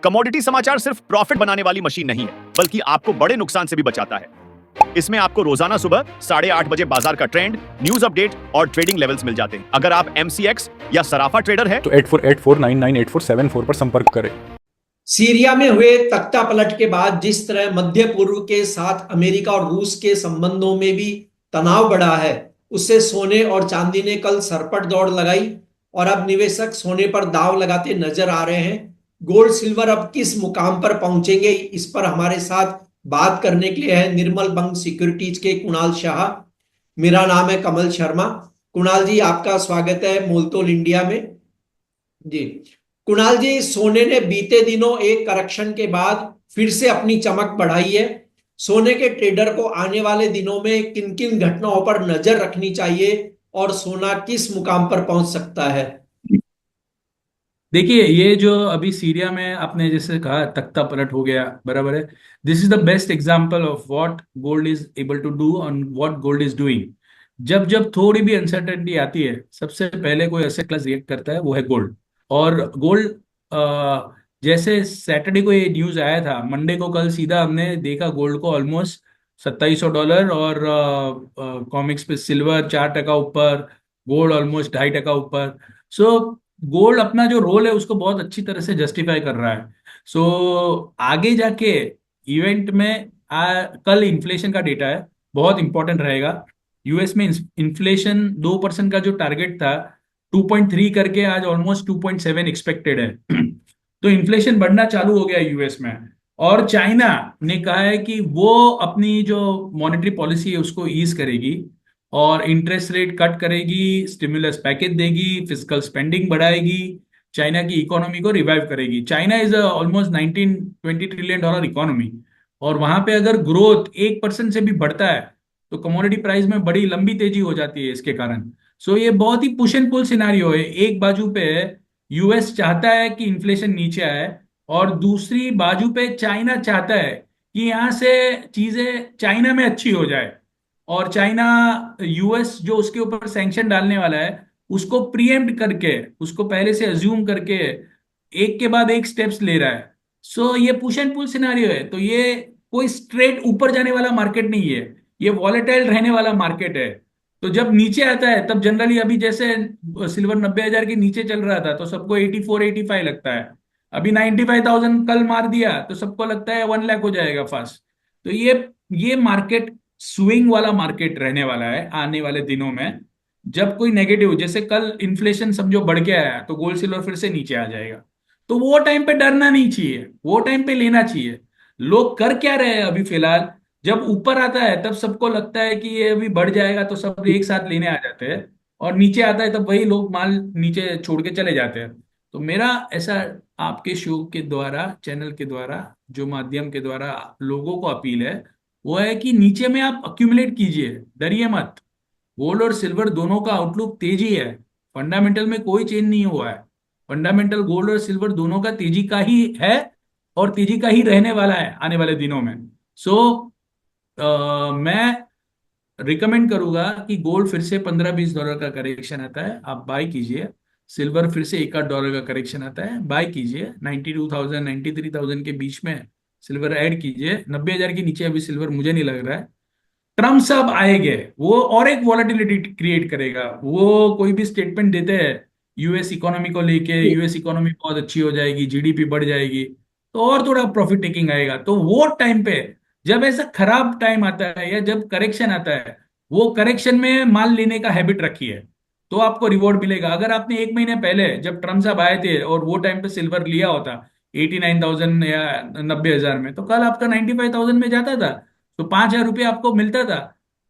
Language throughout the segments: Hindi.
कमोडिटी समाचार सिर्फ प्रॉफिट बनाने वाली मशीन नहीं है, बल्कि आपको बड़े नुकसान से भी बचाता है। इसमें आपको रोजाना सुबह 8:30 बजे बाजार का ट्रेंड, न्यूज अपडेट और ट्रेडिंग लेवल्स मिल जाते हैं। अगर आप MCX या सराफा ट्रेडर है तो 8484998474 पर संपर्क करें। सीरिया में हुए तख्ता पलट के बाद जिस तरह मध्य पूर्व के साथ अमेरिका और रूस के संबंधों में भी तनाव बढ़ा है, उससे सोने और चांदी ने कल सरपट दौड़ लगाई और अब निवेशक सोने पर दांव लगाते नजर आ रहे हैं। गोल्ड सिल्वर अब किस मुकाम पर पहुंचेंगे, इस पर हमारे साथ बात करने के लिए है निर्मल बंग सिक्योरिटीज के कुणाल शाह। मेरा नाम है कमल शर्मा। कुणाल जी, आपका स्वागत है मोलतोल इंडिया में। जी कुणाल जी, सोने ने बीते दिनों एक करेक्शन के बाद फिर से अपनी चमक बढ़ाई है। सोने के ट्रेडर को आने वाले दिनों में किन किन घटनाओं पर नजर रखनी चाहिए और सोना किस मुकाम पर पहुंच सकता है? देखिए, ये जो अभी सीरिया में आपने जैसे कहा तख्ता पलट हो गया, बराबर है। This is the best example of what gold is able to do और व्हाट गोल्ड इज डूइंग। जब जब थोड़ी भी अनसर्टेनिटी आती है, सबसे पहले कोई एसेट क्लास रिएक्ट करता है, वो है गोल्ड। और गोल्ड, जैसे सैटरडे को ये न्यूज आया था, मंडे को कल सीधा हमने देखा गोल्ड को ऑलमोस्ट $2700 और कॉमिक्स पे सिल्वर 4% ऊपर, गोल्ड ऑलमोस्ट 2.5% ऊपर। सो गोल्ड अपना जो रोल है उसको बहुत अच्छी तरह से जस्टिफाई कर रहा है। सो आगे जाके इवेंट में कल इन्फ्लेशन का डेटा है, बहुत इंपॉर्टेंट रहेगा। यूएस में इन्फ्लेशन 2% का जो टारगेट था 2.3 करके आज ऑलमोस्ट 2.7 एक्सपेक्टेड है। तो इन्फ्लेशन बढ़ना चालू हो गया यूएस में। और चाइना ने कहा है कि वो अपनी जो मॉनेटरी पॉलिसी है उसको ईज करेगी और इंटरेस्ट रेट कट करेगी, स्टिमुलस पैकेज देगी, फिजिकल स्पेंडिंग बढ़ाएगी, चाइना की इकोनॉमी को रिवाइव करेगी। China is almost 19-20 trillion dollar economy, और वहां पे अगर ग्रोथ 1% से भी बढ़ता है तो कमोडिटी प्राइस में बड़ी लंबी तेजी हो जाती है इसके कारण। सो ये बहुत ही पुश एंड पुल सिनारियो है। एक बाजू पे यूएस चाहता है कि इन्फ्लेशन नीचे आए, और दूसरी बाजू पे चाइना चाहता है कि यहाँ से चीजें चाइना में अच्छी हो जाए। और चाइना, यूएस जो उसके ऊपर सैंक्शन डालने वाला है उसको प्रीएम्प्ट करके, उसको पहले से अज्यूम करके एक के बाद एक स्टेप्स ले रहा है। सो ये पुश एंड पुल सिनारियो है। तो ये कोई स्ट्रेट ऊपर जाने वाला मार्केट नहीं है, ये वॉलेटाइल रहने वाला मार्केट है। तो जब नीचे आता है तब जनरली, अभी जैसे सिल्वर 90,000 के नीचे चल रहा था तो सबको 84-85 लगता है। अभी 95,000 कल मार दिया तो सबको लगता है 1 लाख हो जाएगा फास्ट। तो ये मार्केट स्विंग वाला मार्केट रहने वाला है आने वाले दिनों में। जब कोई नेगेटिव, जैसे कल इन्फ्लेशन समझो बढ़ के आया तो गोल्ड सिल्वर फिर से नीचे आ जाएगा। तो वो टाइम पे डरना नहीं चाहिए, वो टाइम पे लेना चाहिए। लोग कर क्या रहे हैं अभी फिलहाल, जब ऊपर आता है तब सबको लगता है कि ये अभी बढ़ जाएगा तो सब एक साथ लेने आ जाते हैं, और नीचे आता है तब वही लोग माल नीचे छोड़ के चले जाते हैं। तो मेरा ऐसा आपके शो के द्वारा, चैनल के द्वारा, जो माध्यम के द्वारा लोगों को अपील है वो है कि नीचे में आप अक्यूमुलेट कीजिए, डरिए मत। गोल्ड और सिल्वर दोनों का आउटलुक तेजी है, फंडामेंटल में कोई चेंज नहीं हुआ है। फंडामेंटल गोल्ड और सिल्वर दोनों का तेजी का ही है और तेजी का ही रहने वाला है आने वाले दिनों में। सो मैं रिकमेंड करूंगा कि गोल्ड फिर से $15-20 का करेक्शन आता है, आप बाय कीजिए। सिल्वर फिर से $1-8 का करेक्शन आता है, बाय कीजिए। 92,000 93,000 के बीच में सिल्वर ऐड कीजिए। 90,000 के नीचे अभी सिल्वर मुझे नहीं लग रहा है। ट्रम्प साहब आएंगे, वो और एक वॉलेटिलिटी क्रिएट करेगा। वो कोई भी स्टेटमेंट देते हैं यूएस इकोनॉमी को लेके, यूएस इकोनॉमी बहुत अच्छी हो जाएगी, जीडीपी बढ़ जाएगी, तो और थोड़ा प्रॉफिट टेकिंग आएगा। तो वो टाइम पे, जब ऐसा खराब टाइम आता है या जब करेक्शन आता है, वो करेक्शन में माल लेने का हैबिट रखिए तो आपको रिवॉर्ड मिलेगा। अगर आपने 1 महीने पहले जब ट्रम्प साहब आए थे और वो टाइम पे सिल्वर लिया होता 89,000 या 90,000 में, तो कल आपका 95,000 में जाता था, तो 5,000 रुपये आपको मिलता था।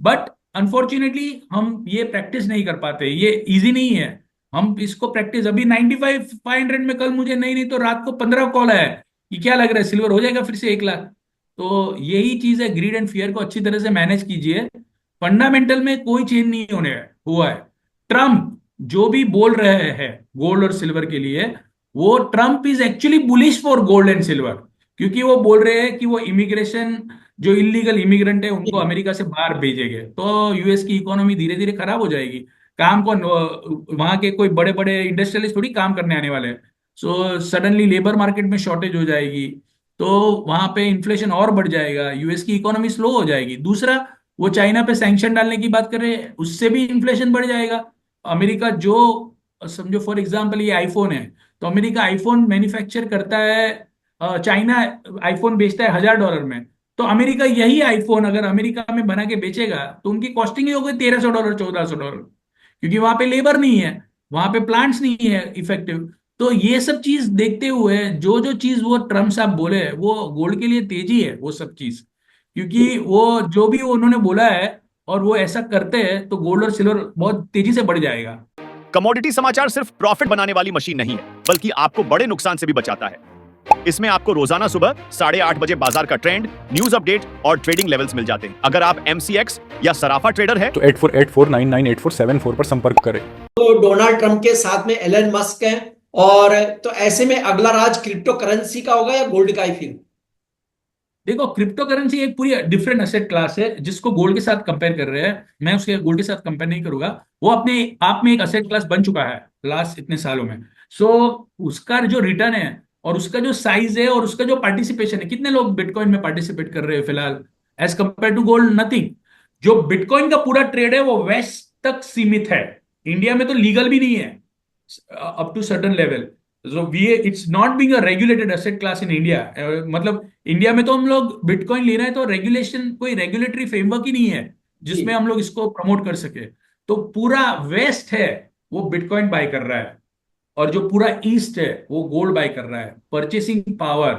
बट अनफॉर्चुनेटली हम ये प्रैक्टिस नहीं कर पाते, ये इजी नहीं है। हम इसको प्रैक्टिस, अभी 95-500 में कल मुझे नहीं नहीं तो रात को 15 कॉल आया कि क्या लग रहा है सिल्वर हो जाएगा फिर से 1 लाख। तो यही चीज है, ग्रीड एंड फियर को अच्छी तरह से मैनेज कीजिए। फंडामेंटल में कोई चेंज नहीं होने हुआ है। ट्रम्प जो भी बोल रहे हैं गोल्ड और सिल्वर के लिए, वो Trump is actually bullish for gold and silver, क्योंकि वो बोल रहे हैं कि वो इमिग्रेशन, जो इलीगल इमिग्रेंट है उनको अमेरिका से बाहर भेजेंगे तो यूएस की इकोनॉमी धीरे धीरे खराब हो जाएगी। काम को, वहां के कोई बड़े बड़े इंडस्ट्रियलिस्ट थोड़ी काम करने आने वाले हैं। सो सडनली लेबर मार्केट में शॉर्टेज हो जाएगी, तो वहां पे इन्फ्लेशन और बढ़ जाएगा, यूएस की इकोनॉमी स्लो हो जाएगी। दूसरा, वो चाइना पे सैंक्शन डालने की बात कर रहे हैं, उससे भी इन्फ्लेशन बढ़ जाएगा। अमेरिका जो, समझो फॉर एग्जांपल ये आईफोन है, तो अमेरिका आईफोन मैन्युफैक्चर करता है, चाइना आईफोन बेचता है $1000 में। तो अमेरिका यही आईफोन अगर अमेरिका में बना के बेचेगा तो उनकी कॉस्टिंग ही होगी $1300 $1400, क्योंकि वहां पे लेबर नहीं है, वहां पे प्लांट्स नहीं है इफेक्टिव। तो ये सब चीज देखते हुए जो जो चीज वो ट्रम्प साहब बोले, वो गोल्ड के लिए तेजी है वो सब चीज, क्योंकि वो जो भी उन्होंने बोला है और वो ऐसा करते हैं तो गोल्ड और सिल्वर बहुत तेजी से बढ़ जाएगा। कमोडिटी समाचार सिर्फ प्रॉफिट बनाने वाली मशीन नहीं है, बल्कि आपको बड़े नुकसान से भी बचाता है। इसमें आपको रोजाना सुबह 8:30 बजे बाजार का ट्रेंड, न्यूज अपडेट और ट्रेडिंग लेवल्स मिल जाते हैं। अगर आप एमसीएक्स या सराफा ट्रेडर हैं तो 8484998474 पर संपर्क करें। तो डोनाल्ड ट्रंप के साथ में एलन मस्क है, और तो ऐसे में अगला राज क्रिप्टो करेंसी का होगा या गोल्ड का ही फिर? देखो, क्रिप्टो करेंसी एक पूरी डिफरेंट एसेट क्लास है जिसको गोल्ड के साथ कंपेयर कर रहे हैं। मैं उसके गोल्ड के साथ कंपेयर नहीं करूंगा, वो अपने आप में एक एसेट क्लास बन चुका है लास्ट इतने सालों में। सो उसका जो रिटर्न है और उसका जो साइज है और उसका जो पार्टिसिपेशन है, कितने लोग बिटकॉइन में पार्टिसिपेट कर रहे हैं फिलहाल, as compare to gold, nothing. जो बिटकॉइन का पूरा ट्रेड है वो वेस्ट तक सीमित है, इंडिया में तो लीगल भी नहीं है up to certain level. So we, it's not being a regulated asset class in India. मतलब इंडिया में तो हम लोग बिटकॉइन लेना है तो रेगुलेशन, कोई रेगुलेटरी फ्रेमवर्क ही नहीं है जी। जिसमें हम लोग इसको प्रमोट कर सके। तो पूरा वेस्ट है वो बिटकॉइन बाय कर रहा है, और जो पूरा ईस्ट है वो गोल्ड बाय कर रहा है। परचेसिंग पावर,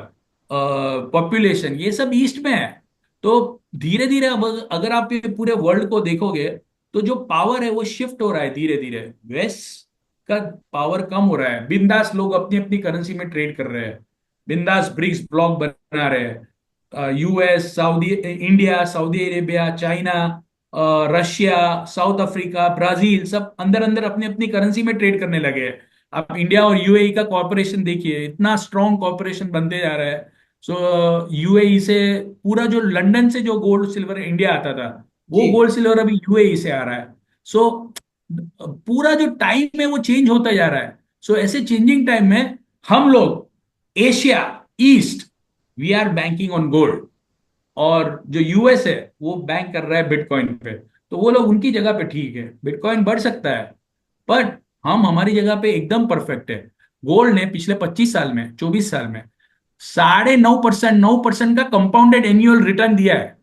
पॉपुलेशन, ये सब ईस्ट में है। तो धीरे धीरे अब अगर आप ये पूरे वर्ल्ड को देखोगे तो जो पावर है वो शिफ्ट हो रहा है धीरे धीरे, वेस्ट का पावर कम हो रहा है। बिंदास लोग अपनी अपनी करेंसी में ट्रेड कर रहे हैं, बिंदास ब्रिक्स ब्लॉक बना रहे हैं। US, Saudi, India, Saudi Arabia, China, Russia, south Africa, Brazil, सब अंदर अंदर अपनी अपनी करेंसी में ट्रेड करने लगे हैं। आप इंडिया और यूएई का कॉर्पोरेशन देखिए, इतना स्ट्रॉन्ग कॉर्पोरेशन बनते जा रहा है। सो यूएई से पूरा, जो लंदन से जो गोल्ड सिल्वर इंडिया आता था, वो जी। गोल्ड सिल्वर अभी यूएई से आ रहा है। सो पूरा जो टाइम है वो चेंज होता जा रहा है। सो ऐसे चेंजिंग टाइम में हम लोग Asia east, we are banking on gold, और जो यूएस है वो बैंक कर रहा है बिटकॉइन पे। तो वो लोग उनकी जगह पे ठीक है, बिटकॉइन बढ़ सकता है, बट हम हमारी जगह पे एकदम परफेक्ट है। गोल्ड ने पिछले 25 साल में, 24 साल में 9.5%, 9% का कंपाउंडेड एनुअल रिटर्न दिया है।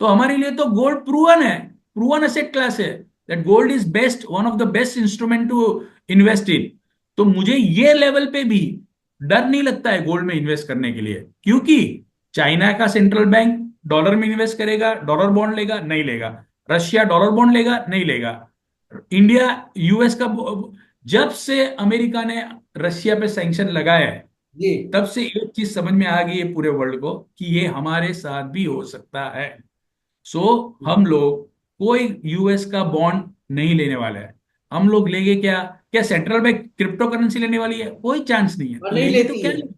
तो हमारे लिए तो गोल्ड प्रूवन है, प्रूवन एसेट क्लास है, that gold is best, one of the best instrument to invest in. तो मुझे ये लेवल पे भी डर नहीं लगता है गोल्ड में इन्वेस्ट करने के लिए, क्योंकि चाइना का सेंट्रल बैंक डॉलर में इन्वेस्ट करेगा, डॉलर बॉन्ड लेगा नहीं लेगा, रशिया डॉलर बॉन्ड लेगा नहीं लेगा, इंडिया यूएस का, जब से अमेरिका ने रशिया पे सैंक्शन लगाया है जी। तब से एक चीज समझ में आ गई है पूरे वर्ल्ड को कि ये हमारे साथ भी हो सकता है। सो हम लोग कोई यूएस का बॉन्ड नहीं लेने वाले हैं। हम लोग लेंगे क्या? क्या सेंट्रल बैंक क्रिप्टो करेंसी लेने वाली है? कोई चांस नहीं है। और तो नहीं लेंगे तो लेती क्या है। लेंगे?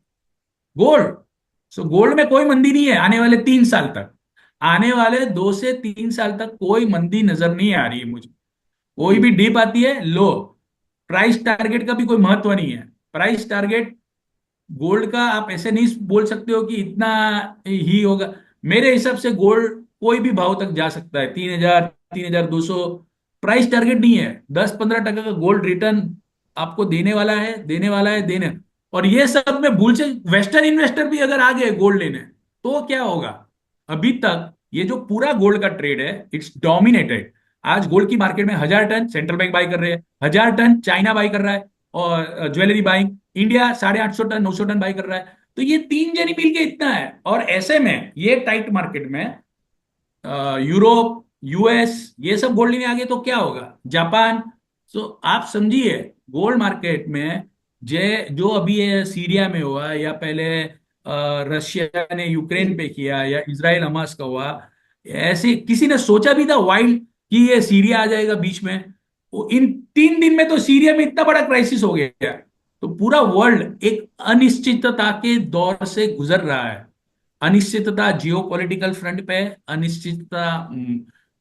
गोल्ड। सो गोल्ड में कोई मंदी नहीं है आने वाले 3 साल तक। आने वाले 2 से 3 साल तक कोई मंदी नजर नहीं आ रही है मुझे। कोई भी डिप आती है, लो, प्राइस टारगेट का भी कोई महत्व नहीं है। प्राइस टारगेट गोल्ड का आप ऐसे नहीं बोल सकते हो कि इतना ही होगा। मेरे हिसाब से गोल्ड कोई भी भाव तक जा सकता है, 3000, 3200। प्राइस टारगेट नहीं है, 10-15% का गोल्ड रिटर्न आपको देने वाला है, देने वाला है, देने। और ये सब में भूल से वेस्टर्न इन्वेस्टर भी अगर आ गए गोल्ड लेने तो क्या होगा? अभी तक ये जो पूरा गोल्ड का ट्रेड है, इट्स डोमिनेटेड। आज गोल्ड की मार्केट में 1000 टन सेंट्रल बैंक बाई कर रहे हैं, 1000 टन चाइना बाई कर रहा है, और jewellery buying India 850 ton, 900 ton buy कर रहा है। तो ये तीन जनी मिल के इतना है, और ऐसे में ये टाइट मार्केट में यूरोप, यूएस, ये सब गोल्ड लेने आ गए तो क्या होगा? जापान। सो आप समझिए, गोल्ड मार्केट में जे जो अभी ये सीरिया में हुआ, या पहले रशिया ने यूक्रेन पे किया, या इसराइल हमास का हुआ, ऐसे किसी ने सोचा भी था वाइल्ड कि ये सीरिया आ जाएगा बीच में? इन 3 दिन में तो सीरिया में इतना बड़ा क्राइसिस हो गया। तो पूरा वर्ल्ड एक अनिश्चितता के दौर से गुजर रहा है। अनिश्चितता जियो पॉलिटिकल फ्रंट पे है, अनिश्चितता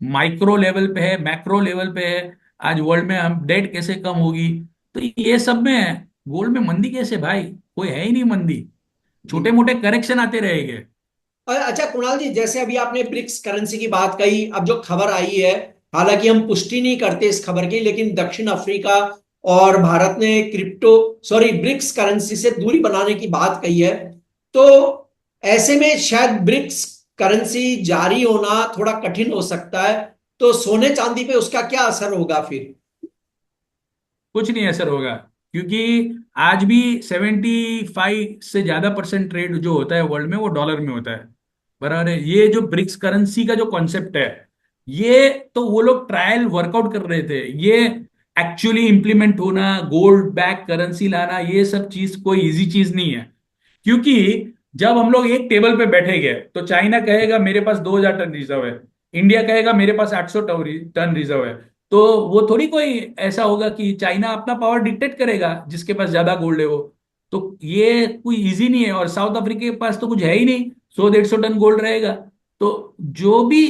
माइक्रो लेवल पे है, मैक्रो लेवल पे है। आज वर्ल्ड में हम डेट कैसे कम होगी, तो ये सब में गोल्ड में मंदी कैसे भाई? कोई है ही नहीं मंदी, छोटे मोटे करेक्शन आते रहेंगे। अच्छा कुणाल जी, जैसे अभी आपने ब्रिक्स करेंसी की बात कही, अब जो खबर आई है, हालांकि हम पुष्टि नहीं करते इस खबर की, लेकिन दक्षिण अफ्रीका और भारत ने ब्रिक्स करेंसी से दूरी बनाने की बात कही है। तो ऐसे में शायद ब्रिक्स करेंसी जारी होना थोड़ा कठिन हो सकता है। तो सोने चांदी पे उसका क्या असर होगा फिर? कुछ नहीं असर होगा, क्योंकि आज भी 75 से ज्यादा परसेंट ट्रेड जो होता है वर्ल्ड में वो डॉलर में होता है। बराबर है। ये जो ब्रिक्स करेंसी का जो कॉन्सेप्ट है, ये तो वो लोग ट्रायल वर्कआउट कर रहे थे। ये एक्चुअली इंप्लीमेंट होना, गोल्ड बैक करेंसी लाना, ये सब चीज कोई इजी चीज नहीं है। क्योंकि जब हम लोग एक टेबल पे बैठे गए तो चाइना कहेगा मेरे पास 2000 टन रिजर्व है, इंडिया कहेगा मेरे पास 800 टन रिजर्व है। तो वो थोड़ी कोई ऐसा होगा कि चाइना अपना पावर डिक्टेट करेगा जिसके पास ज्यादा गोल्ड है वो। तो ये कोई इजी नहीं है। और साउथ अफ्रीका के पास तो कुछ है ही नहीं, 100-150 टन गोल्ड रहेगा। तो जो भी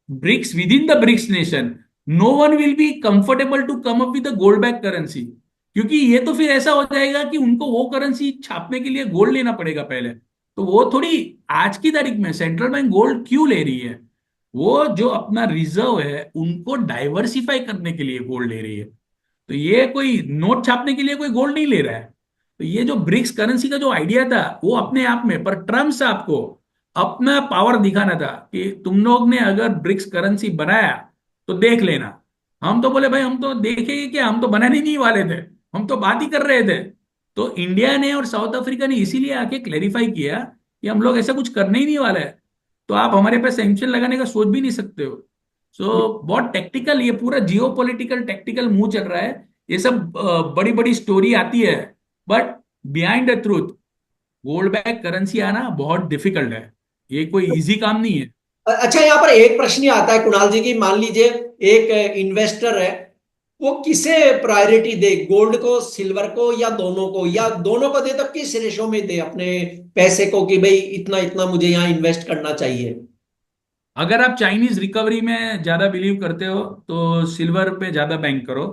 BRICS, within the BRICS nation, no one will be comfortable to come up with the gold back currency. क्योंकि ये तो फिर ऐसा हो जाएगा कि उनको वो करेंसी छापने के लिए गोल्ड लेना पड़ेगा पहले। तो वो थोड़ी, आज की तारीख में सेंट्रल बैंक गोल्ड क्यों ले रही है? वो जो अपना रिजर्व है उनको डाइवर्सिफाई करने के लिए गोल्ड ले रही है। तो ये कोई नोट छापने के लिए कोई गोल्ड नहीं ले रहा है। तो ये जो ब्रिक्स करेंसी का जो आइडिया था वो अपने आप में, पर ट्रम्प साहब को अपना पावर दिखाना था कि तुम लोग ने अगर ब्रिक्स करेंसी बनाया तो देख लेना। हम तो बोले भाई हम तो देखेंगे क्या, हम तो बनाने ही नहीं वाले थे, हम तो बात ही कर रहे थे। तो इंडिया ने और साउथ अफ्रीका ने इसीलिए आके क्लेरिफाई किया कि हम लोग ऐसा कुछ करने ही नहीं वाले हैं। तो आप हमारे पे सैंक्शन लगाने का सोच भी नहीं सकते हो। बहुत टेक्टिकल, ये पूरा जियो पॉलिटिकल टेक्टिकल मूव चल रहा है। ये सब बड़ी बड़ी स्टोरी आती है, but behind the truth gold back currency आना बहुत डिफिकल्ट है। ये कोई इजी काम नहीं है। अच्छा, यहाँ पर एक प्रश्न ही आता है कुणाल जी की, मान लीजिए एक इन्वेस्टर है, वो किसे प्रायोरिटी दे, गोल्ड को, सिल्वर को, या दोनों को, या दोनों को दे तो किस रेशो में दे अपने पैसे को, कि भाई इतना इतना मुझे यहाँ इन्वेस्ट करना चाहिए? अगर आप चाइनीज रिकवरी में ज्यादा बिलीव करते हो तो सिल्वर पे ज्यादा बैंक करो।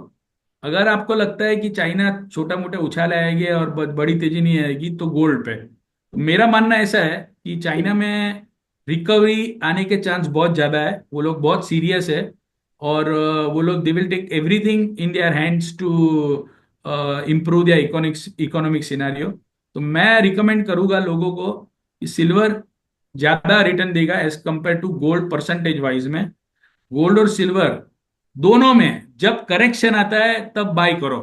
अगर आपको लगता है कि चाइना छोटा मोटा उछाल आएगी और बड़ी तेजी नहीं आएगी तो गोल्ड पे। तो मेरा मानना ऐसा है कि चाइना में रिकवरी आने के चांस बहुत ज्यादा है, वो लोग बहुत सीरियस है। और वो लोग they will take everything in their hands to improve their economic scenario. तो मैं रिकमेंड करूंगा लोगों को कि सिल्वर ज्यादा रिटर्न देगा as compare to gold percentage wise में। गोल्ड और सिल्वर दोनों में जब करेक्शन आता है तब बाय करो,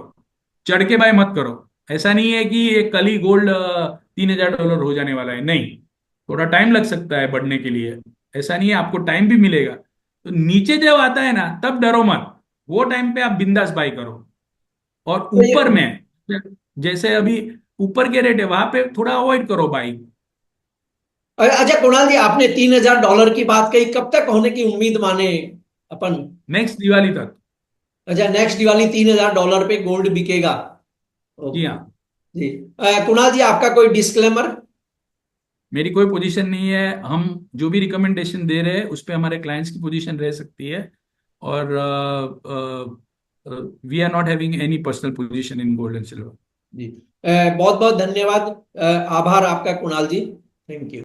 चढ़ के बाय मत करो। ऐसा नहीं है कि ये कल ही गोल्ड $3000 हो जाने वाला है, नहीं। थोड़ा टाइम लग सकता है बढ़ने के लिए, ऐसा नहीं है, आपको टाइम भी मिलेगा। तो नीचे जब आता है ना तब डरो मत, वो टाइम पे आप बिंदास बाय करो। और तो ये ऊपर में जैसे अभी ऊपर के रेट है वहां पे थोड़ा अवॉइड करो बाई। अच्छा कुणाल जी, आपने $3000 की बात कही, कब तक होने की उम्मीद माने अपन? नेक्स्ट दिवाली तक। अच्छा, नेक्स्ट दिवाली $3000 पे गोल्ड बिकेगा? जी ओके हाँ। जी। कुणाल जी, आपका कोई डिस्क्लेमर? मेरी कोई पोजीशन नहीं है, हम जो भी रिकमेंडेशन दे रहे हैं उस पे हमारे क्लाइंट्स की पोजीशन रह सकती है। और we are not having any personal position in gold and silver. जी, बहुत बहुत धन्यवाद, आभार आपका कुणाल जी। Thank you.